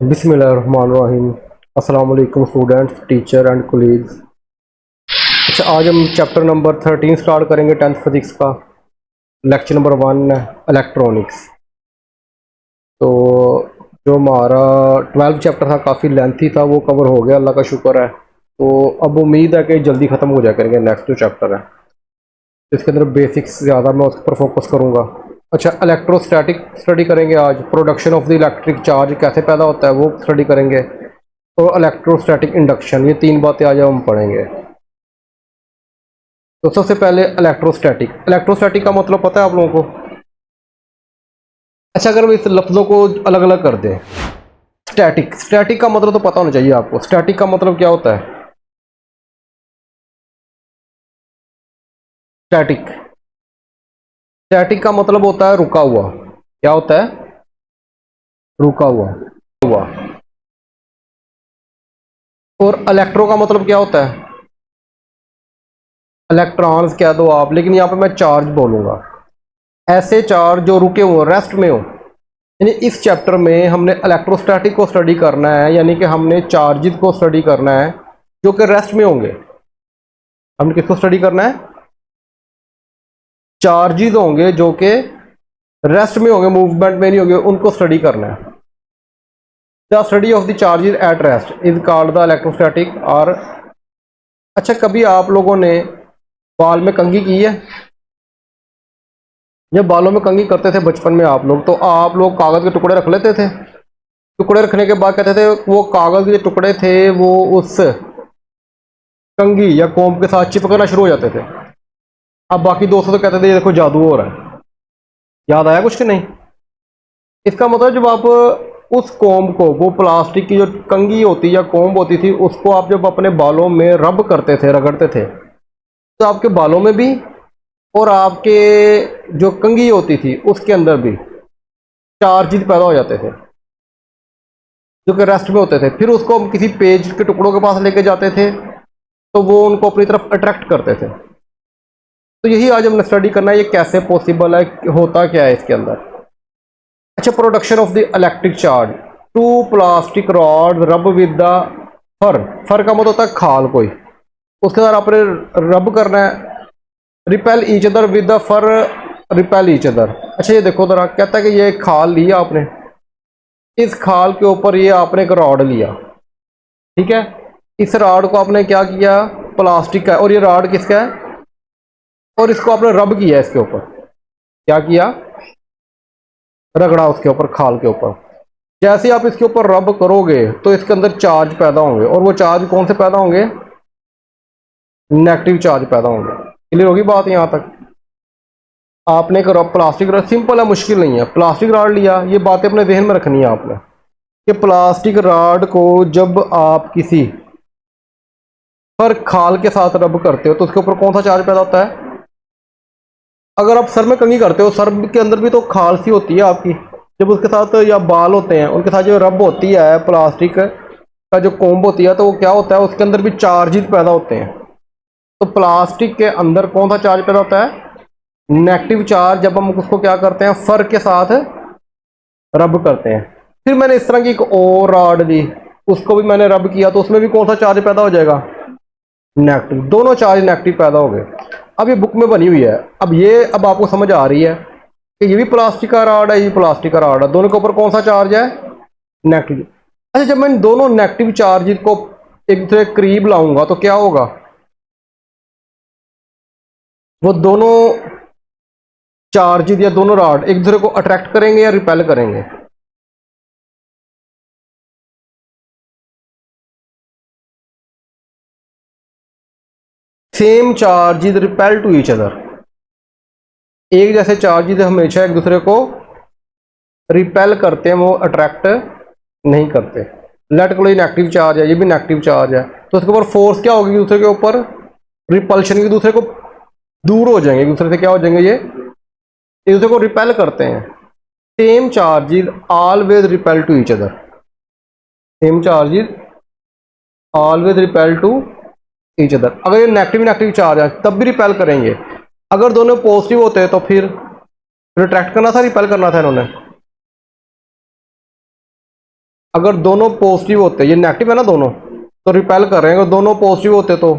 बिस्मिल्लाहिर्रहमानिर्रहीम। अस्सलाम वालेकुम स्टूडेंट्स, टीचर एंड कोलीग्स। अच्छा, आज हम चैप्टर नंबर 13 स्टार्ट करेंगे 10th फिजिक्स का। लेक्चर नंबर 1 है इलेक्ट्रॉनिक्स। तो जो हमारा 12 चैप्टर था काफ़ी लेंथी था, वो कवर हो गया, अल्लाह का शुक्र है। तो अब उम्मीद है कि जल्दी ख़त्म हो जाया करेंगे। नेक्स्ट जो चैप्टर है इसके अंदर बेसिक्स ज़्यादा मैं उस पर फोकस करूँगा। अच्छा, इलेक्ट्रोस्टैटिक स्टडी करेंगे आज। Production of the electric charge कैसे पैदा होता है वो स्टडी करेंगे, और इलेक्ट्रोस्टैटिक इंडक्शन, ये तीन बातें आज हम पढ़ेंगे। तो सबसे पहले इलेक्ट्रोस्टैटिक। इलेक्ट्रोस्टैटिक का मतलब पता है आप लोगों को? अच्छा, अगर हम इस लफ्ज़ों को अलग अलग कर दें। स्टैटिक, स्टैटिक का मतलब तो पता होना चाहिए आपको। स्टैटिक का मतलब क्या होता है? स्टैटिक, स्टैटिक का मतलब होता है रुका हुआ। क्या होता है? रुका हुआ, हुआ। और इलेक्ट्रो का मतलब क्या होता है? इलेक्ट्रॉन्स कह दो आप, लेकिन यहाँ पे मैं चार्ज बोलूँगा। ऐसे चार्ज जो रुके हुए रेस्ट में हो। यानी इस चैप्टर में हमने इलेक्ट्रोस्टैटिक को स्टडी करना है, यानी कि हमने चार्जेस को स्टडी करना है जो कि रेस्ट में होंगे। हमने किसको स्टडी करना है? चार्जेस होंगे जो कि रेस्ट में होंगे, मूवमेंट में नहीं होंगे, उनको स्टडी करना है। The study of the charges at rest is called the electrostatic. और अच्छा, कभी आप लोगों ने बाल में कंघी की है? जब बालों में कंघी करते थे बचपन में आप लोग, तो आप लोग कागज़ के टुकड़े रख लेते थे। टुकड़े रखने के बाद कहते थे वो कागज़ के टुकड़े थे वो उस कंघी या कोम के साथ चिपकना शुरू हो जाते थे। अब बाकी दोस्तों तो कहते थे ये देखो जादू हो रहा है। याद आया कुछ कि नहीं? इसका मतलब जब आप उस कोम को, वो प्लास्टिक की जो कंघी होती या कोम होती थी, उसको आप जब अपने बालों में रब करते थे, रगड़ते थे, तो आपके बालों में भी और आपके जो कंघी होती थी उसके अंदर भी चार्जेस पैदा हो जाते थे जो कि रेस्ट में होते थे। फिर उसको हम किसी पेज के टुकड़ों के पास लेके जाते थे, तो वो उनको अपनी तरफ अट्रैक्ट करते थे। तो यही आज हमने स्टडी करना है, ये कैसे पॉसिबल है, होता क्या है इसके अंदर। अच्छा, production of the electric charge. Two plastic rod rub with the fur. Fur का मतलब होता है खाल कोई, उसके साथ आपने रब करना है। Repel each other with the fur, repel each other. अच्छा, ये देखो जरा, कहता है कि ये खाल लिया आपने, इस खाल के ऊपर ये आपने एक रॉड लिया, ठीक है। इस रॉड को आपने क्या किया? प्लास्टिक का, और ये रॉड किसका है? और इसको आपने रब किया इसके ऊपर। क्या किया? रगड़ा उसके ऊपर, खाल के ऊपर। जैसे आप इसके ऊपर रब करोगे तो इसके अंदर चार्ज पैदा होंगे, और वो चार्ज कौन से पैदा होंगे? नेगेटिव चार्ज पैदा होंगे। क्लियर होगी बात यहाँ तक? आपने एक प्लास्टिक रॉड, सिंपल है, मुश्किल नहीं है। प्लास्टिक रॉड लिया, ये बातें अपने जहन में रखनी है आपने कि प्लास्टिक रॉड को जब आप किसी पर खाल के साथ रब करते हो तो उसके ऊपर कौन सा चार्ज पैदा होता है? अगर आप सर में कंघी करते हो, सर के अंदर भी तो खाल सी होती है आपकी, जब उसके साथ, या बाल होते हैं उनके साथ जो रब होती है प्लास्टिक का जो कोम्ब होती है, तो वो क्या होता है, उसके अंदर भी चार्जेस पैदा होते हैं। तो प्लास्टिक के अंदर कौन सा चार्ज पैदा होता है? Negative charge. जब हम उसको क्या करते हैं, फर के साथ रब करते हैं। फिर मैंने इस तरह की एक और रॉड ली, उसको भी मैंने रब किया, तो उसमें भी कौन सा चार्ज पैदा हो जाएगा? नेगेटिव। दोनों चार्ज नेगेटिव पैदा हो गए। अब ये बुक में बनी हुई है, अब आपको समझ आ रही है कि ये भी प्लास्टिक का रॉड है, ये प्लास्टिक का रॉड है, दोनों के ऊपर कौन सा चार्ज है? नेगेटिव। अच्छा, जब मैं इन दोनों नेगेटिव चार्ज को एक दूसरे के करीब लाऊंगा तो क्या होगा? वो दोनों चार्ज या दोनों रॉड एक दूसरे को अट्रैक्ट करेंगे या रिपेल करेंगे? Same charges repel to each other. एक जैसे चार्जेस हमेशा एक दूसरे को रिपेल करते हैं, वो अट्रैक्ट नहीं करते। लेट को नेगेटिव चार्ज है, ये भी नेगेटिव चार्ज है, तो उसके ऊपर फोर्स क्या होगी? दूसरे के ऊपर रिपल्शन, एक दूसरे को दूर हो जाएंगे, एक दूसरे से क्या हो जाएंगे, ये एक दूसरे को रिपेल करते हैं। Same charges always repel to each other. Same charges always repel to each other. अगर ये नेगेटिव नेगेटिव चार्ज है तब भी रिपेल करेंगे। अगर दोनों पॉजिटिव होते हैं तो फिर रिट्रैक्ट करना था, रिपेल करना था इन्होंने? अगर दोनों पॉजिटिव होते, ये नेगेटिव है ना दोनों, तो रिपेल कर रहे हैं। अगर दोनों पॉजिटिव होते तो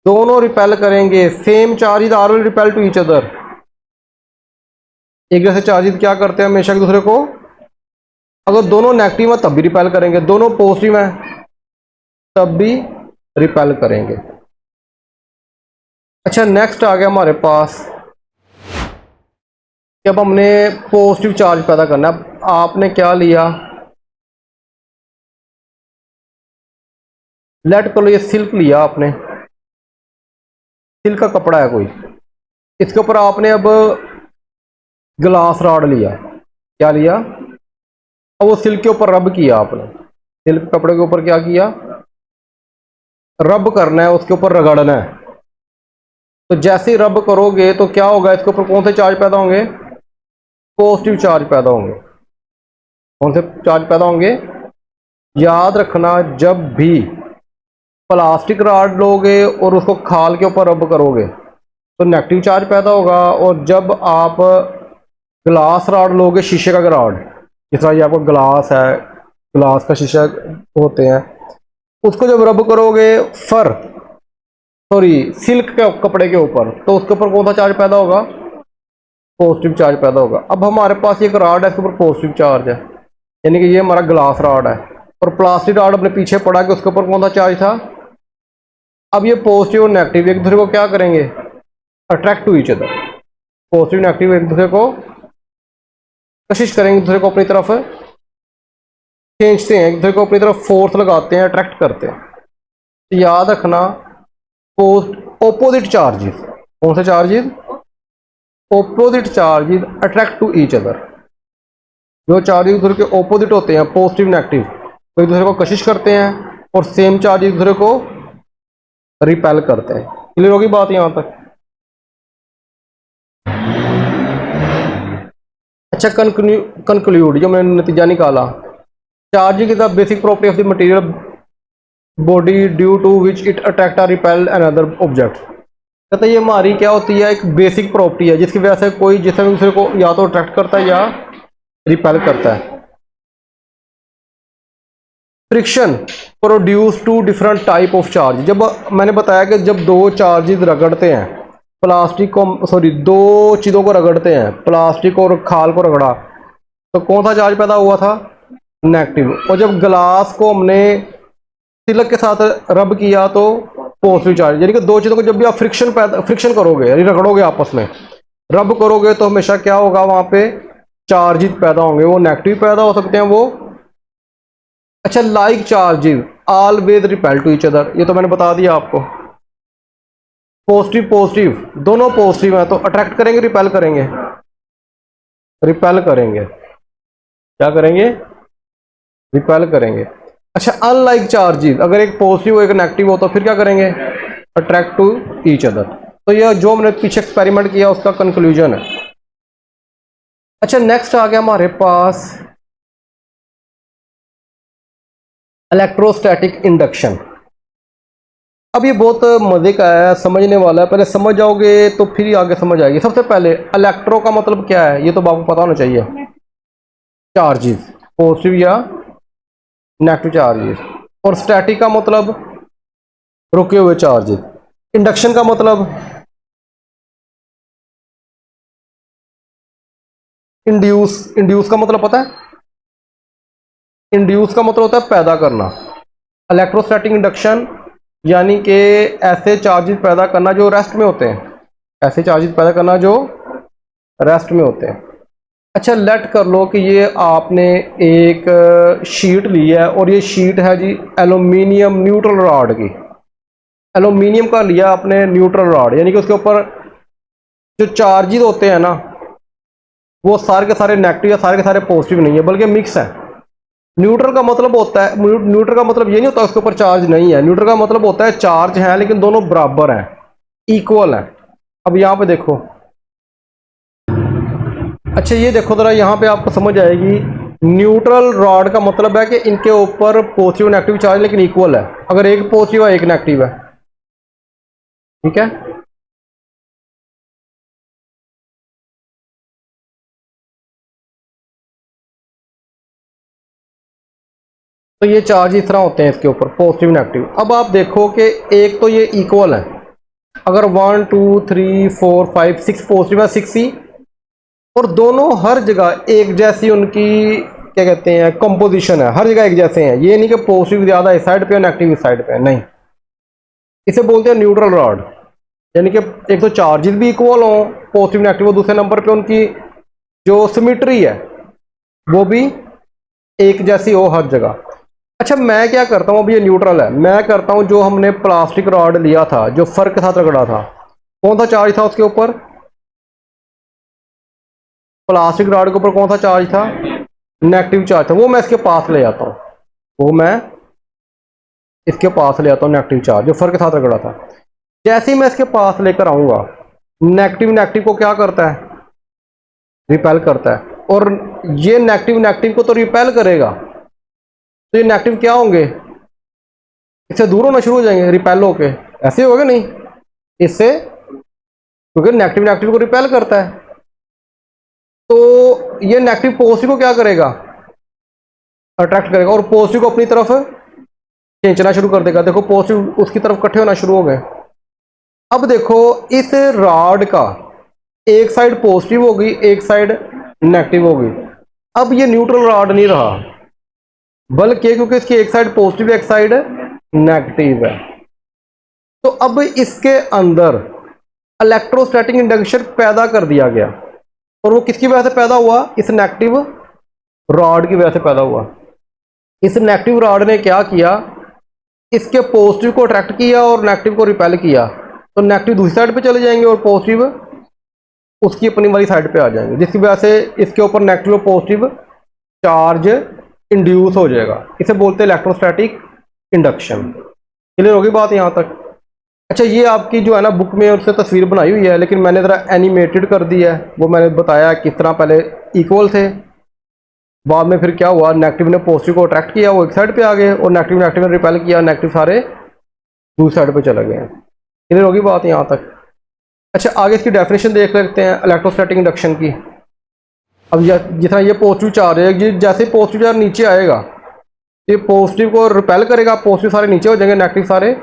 दोनों रिपेल करेंगे। Same charges are will repel to each other. एक जैसे चार्जेस क्या करते हैं हमेशा एक दूसरे को, अगर दोनों नेगेटिव है तब भी रिपेल करेंगे, दोनों पॉजिटिव हैं तब भी रिपेल करेंगे। अच्छा, नेक्स्ट आ गया हमारे पास कि अब हमने पॉजिटिव चार्ज पैदा करना है। आपने क्या लिया, लेट कर लो ये सिल्क लिया आपने, सिल्क का कपड़ा है कोई, इसके ऊपर आपने अब ग्लास रॉड लिया। क्या लिया, अब वो सिल्क के ऊपर रब किया आपने, सिल्क कपड़े के ऊपर क्या किया, रब करना है, उसके ऊपर रगड़ना है। तो जैसे ही रब करोगे तो क्या होगा, इसके ऊपर कौन से चार्ज पैदा होंगे, पॉजिटिव चार्ज पैदा होंगे। कौन से चार्ज पैदा होंगे, याद रखना, जब भी प्लास्टिक रॉड लोगे और उसको खाल के ऊपर रब करोगे तो नेगेटिव चार्ज पैदा होगा, और जब आप ग्लास रॉड लोगे, शीशे का रॉड, जिस तरह ये आपको ग्लास है, ग्लास का शीशा होते हैं, उसको जब रब करोगे फर सॉरी सिल्क के कपड़े के ऊपर, तो उसके ऊपर कौन सा चार्ज पैदा होगा, पॉजिटिव चार्ज पैदा होगा। अब हमारे पास एक रॉड है, इसके ऊपर पॉजिटिव चार्ज है, यानी कि ये हमारा ग्लास रॉड है, और प्लास्टिक रॉड अपने पीछे पड़ा कि उसके ऊपर कौन सा चार्ज था। अब ये पॉजिटिव और नेगेटिव एक दूसरे को क्या करेंगे, attract to each other. Positive negative एक दूसरे को कोशिश करेंगे, एक दूसरे को अपनी तरफ खींचते हैं, एक दूसरे को अपनी तरफ फोर्स लगाते हैं, अट्रैक्ट करते हैं। तो याद रखना, ऑपोजिट चार्जेस, कौन से charges, opposite charges attract to each other. जो चार्जेस एक दूसरे के ऑपोजिट होते हैं, पॉजिटिव नेगेटिव, तो एक दूसरे को कशिश करते हैं, और सेम चार्ज एक दूसरे को रिपेल करते हैं। क्लियर होगी बात यहां तक। अच्छा, कंक्लूड, जो मैंने नतीजा निकाला, charging is the basic property of the material body due to which it attract और रिपेल अनदर ऑब्जेक्ट। कहते हैं ये हमारी क्या होती है, एक बेसिक प्रॉपर्टी है जिसकी वजह से कोई जिससे दूसरे को या तो अट्रैक्ट करता है या रिपेल करता है। Friction produce two different type of charge. जब मैंने बताया कि जब दो चार्जेस रगड़ते हैं, प्लास्टिक को सॉरी दो चीज़ों को रगड़ते हैं, प्लास्टिक और खाल को रगड़ा, तो कौन सा चार्ज पैदा हुआ था, नेगेटिव। और जब ग्लास को हमने सिल्क के साथ रब किया तो पॉजिटिव चार्ज। यानी कि दो चीज़ों को जब भी आप फ्रिक्शन करोगे, यानी रगड़ोगे आपस में, रब करोगे, तो हमेशा क्या होगा, वहां पे चार्जेस पैदा होंगे, वो नेगेटिव पैदा हो सकते हैं वो। अच्छा, like charges always repel to each other, ये तो मैंने बता दिया आपको। पॉजिटिव पॉजिटिव दोनों पॉजिटिव हैं तो अट्रैक्ट करेंगे रिपेल करेंगे, रिपेल करेंगे। क्या करेंगे, रिपेल करेंगे। अच्छा, अनलाइक चार्जेस, अगर एक पॉजिटिव हो एक नेगेटिव हो तो फिर क्या करेंगे, अट्रैक्ट टू ईच अदर। तो यह जो हमने पीछे एक्सपेरिमेंट किया उसका कंक्लूजन है। अच्छा, नेक्स्ट आ गया हमारे पास इलेक्ट्रोस्टैटिक इंडक्शन। अब ये बहुत मजे का है, समझने वाला है, पहले समझ जाओगे तो फिर ही आगे समझ आएगी। सबसे पहले इलेक्ट्रो का मतलब क्या है, ये तो आपको पता होना चाहिए, चार्जेस, पॉजिटिव या नेगेटिव चार्जेस। और स्टैटिक का मतलब रुके हुए चार्जेस। इंडक्शन का मतलब इंड्यूस का मतलब पता है, इंड्यूस का मतलब होता है पैदा करना। इलेक्ट्रोस्टैटिक इंडक्शन यानी कि ऐसे चार्जेस पैदा करना जो रेस्ट में होते हैं, ऐसे चार्जेस पैदा करना जो रेस्ट में होते हैं। अच्छा, लेट कर लो कि ये आपने एक शीट ली है, और ये शीट है जी एल्यूमिनियम न्यूट्रल रॉड की। एल्यूमिनियम का लिया आपने न्यूट्रल रॉड, यानी कि उसके ऊपर जो चार्जेस होते हैं ना, वो सारे के सारे नेगेटिव या सारे के सारे पॉजिटिव नहीं है, बल्कि मिक्स है। न्यूट्रल का मतलब होता है, न्यूट्रल का मतलब ये नहीं होता उसके ऊपर चार्ज नहीं है, न्यूट्रल का मतलब होता है चार्ज है लेकिन दोनों बराबर हैं, इक्वल है। अब यहाँ पे देखो, अच्छा ये देखो जरा, यहाँ पे आपको समझ आएगी। न्यूट्रल रॉड का मतलब है कि इनके ऊपर पॉजिटिव नेगेटिव चार्ज लेकिन इक्वल है, अगर एक पॉजिटिव है एक नेगेटिव है, ठीक है। तो ये चार्ज इस तरह होते हैं इसके ऊपर, पॉजिटिव नेगेटिव। अब आप देखो कि एक तो ये इक्वल है, अगर 1 2 3 4 5 6 पॉजिटिव है 6 ही, और दोनों हर जगह एक जैसी उनकी क्या कहते हैं कंपोजिशन है, हर जगह एक जैसे हैं। ये नहीं कि पॉजिटिव ज़्यादा इस साइड पे और नेगेटिव इस साइड पे है, नहीं। इसे बोलते हैं न्यूट्रल रॉड, यानी कि एक तो चार्जेस भी इक्वल हो पॉजिटिव नेगेटिव, और दूसरे नंबर पे उनकी जो सिमेट्री है वो भी एक जैसी हो हर जगह। अच्छा, मैं क्या करता हूँ, अब ये न्यूट्रल है, मैं करता हूँ जो हमने प्लास्टिक रॉड लिया था जो फर के साथ रगड़ा था, कौन सा चार्ज था उसके ऊपर? प्लास्टिक रॉड के ऊपर कौन सा चार्ज था? नेगेटिव चार्ज था। वो मैं इसके पास ले आता हूँ, वो मैं इसके पास ले आता हूँ नेगेटिव चार्ज जो फर के साथ रगड़ा था। जैसे ही मैं इसके पास लेकर आऊँगा, नेगेटिव नेगेटिव को क्या करता है? रिपेल करता है, और ये नेगेटिव नेगेटिव को तो रिपेल करेगा, तो ये नेगेटिव क्या होंगे? इससे दूर होना शुरू हो जाएंगे, रिपेल होके। ऐसे होगा नहीं इससे, क्योंकि नेगेटिव नेगेटिव को रिपेल करता है। तो ये नेगेटिव पॉजिटिव को क्या करेगा? अट्रैक्ट करेगा, और पॉजिटिव को अपनी तरफ खींचना शुरू कर देगा। देखो पॉजिटिव उसकी तरफ इकट्ठे होना शुरू हो गए। अब देखो इस रॉड का एक साइड पॉजिटिव होगी, एक साइड नेगेटिव होगी। अब ये न्यूट्रल रॉड नहीं रहा, बल्कि क्योंकि इसकी एक साइड पॉजिटिव एक साइड नेगेटिव है, तो अब इसके अंदर इलेक्ट्रोस्टैटिक इंडक्शन पैदा कर दिया गया। और वो किसकी वजह से पैदा हुआ? इस नेगेटिव रॉड की वजह से पैदा हुआ। इस नेगेटिव रॉड ने क्या किया? इसके पॉजिटिव को अट्रैक्ट किया और नेगेटिव को रिपेल किया, तो नेगेटिव दूसरी साइड पे चले जाएंगे और पॉजिटिव उसकी अपनी वाली साइड पे आ जाएंगे, जिसकी वजह से इसके ऊपर नेगेटिव और पॉजिटिव चार्ज इंड्यूस हो जाएगा। इसे बोलते हैं इलेक्ट्रोस्टैटिक इंडक्शन। क्लियर होगी बात यहाँ तक? अच्छा, ये आपकी जो है ना बुक में उससे तस्वीर बनाई हुई है, लेकिन मैंने ज़रा एनिमेटेड कर दी है। वो मैंने बताया किस तरह पहले इक्वल थे, बाद में फिर क्या हुआ, नेगेटिव ने पॉजिटिव को अट्रैक्ट किया, वो एक साइड पे आ गए, और नेगेटिव नेगेटिव ने रिपेल किया, नेगेटिव सारे दूसरी साइड पे चले गए। क्लियर होगी बात यहाँ तक? अच्छा, आगे इसकी डेफिनेशन देख लेते हैं इलेक्ट्रोस्टैटिक इंडक्शन की। अब जितना ये पॉजिटिव चार्ज है, जैसे पॉजिटिव चार्ज नीचे आएगा, ये पॉजिटिव को रिपेल करेगा, पॉजिटिव सारे नीचे हो जाएंगे, नेगेटिव सारे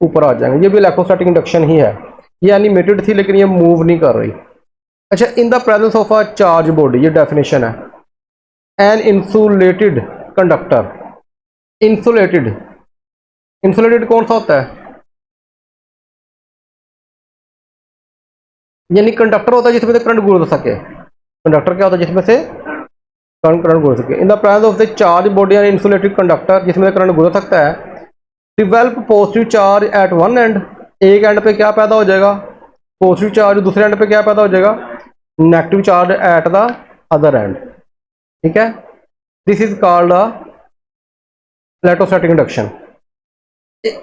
ऊपर आ जाएंगे। ये भी इलेक्ट्रोस्टैटिक इंडक्शन ही है। ये एनिमेटेड थी लेकिन ये मूव नहीं कर रही। अच्छा, in the presence of a charge body, ये डेफिनेशन है। An insulated conductor, insulated, insulated कौन सा होता है? यानी कंडक्टर होता है जिसमें से करंट गुजर सके। कंडक्टर क्या होता है? जिसमें से करंट गुजर सके। In the presence of the charge body an insulated conductor, जिसमें से करंट गुजर सकता है, develop positive charge at one end, एक एंड पे क्या पैदा हो जाएगा? Positive charge. दूसरे एंड पे क्या पैदा हो जाएगा? Negative charge at the other and. ठीक है, this is called electrostatic induction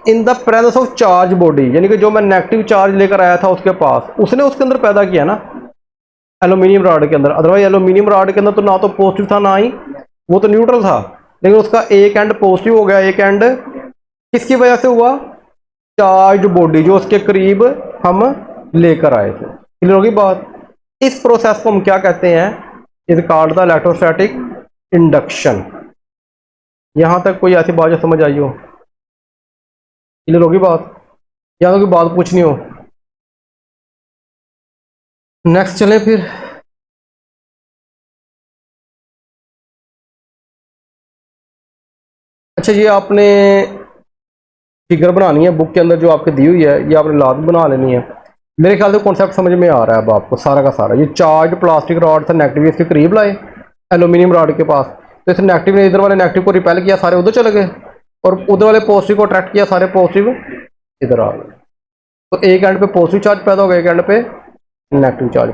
in the presence of charge body. यानी कि जो मैं नेगेटिव चार्ज लेकर आया था उसके पास, उसने उसके अंदर पैदा किया ना एल्यूमिनियम रॉड के अंदर। अदरवाइज एल्यूमिनियम रॉड के अंदर तो ना तो पॉजिटिव था ना ही, वो तो न्यूट्रल था, लेकिन उसका एक एंड पॉजिटिव हो गया, एक एंड किसकी वजह से हुआ? चार्ज बॉडी जो उसके करीब हम लेकर आए थे। क्लियर होगी बात? इस प्रोसेस को हम क्या कहते हैं? Is called the electrostatic induction. यहां तक कोई ऐसी बात जो समझ आई हो? क्लियर होगी बात? या तो कोई बात पूछनी हो? नेक्स्ट चलें फिर। अच्छा, ये आपने फिगर बनानी है बुक के अंदर जो आपके दी हुई है, ये आपने लाद बना लेनी है। मेरे ख्याल से कॉन्सेप्ट समझ में आ रहा है अब आपको सारा का सारा। ये चार्ज प्लास्टिक रॉड था, नेगेटिव इसके करीब लाए एल्यूमिनियम रॉड के पास, तो इस नेगेटिव ने इधर वाले नेगेटिव को रिपेल किया, सारे उधर चले गए, और उधर वाले पॉजिटिव को अट्रैक्ट किया, सारे पॉजिटिव इधर आ गए। तो एक एंड पे पॉजिटिव चार्ज पैदा हो गया, एक एंड पे नेगेटिव चार्ज।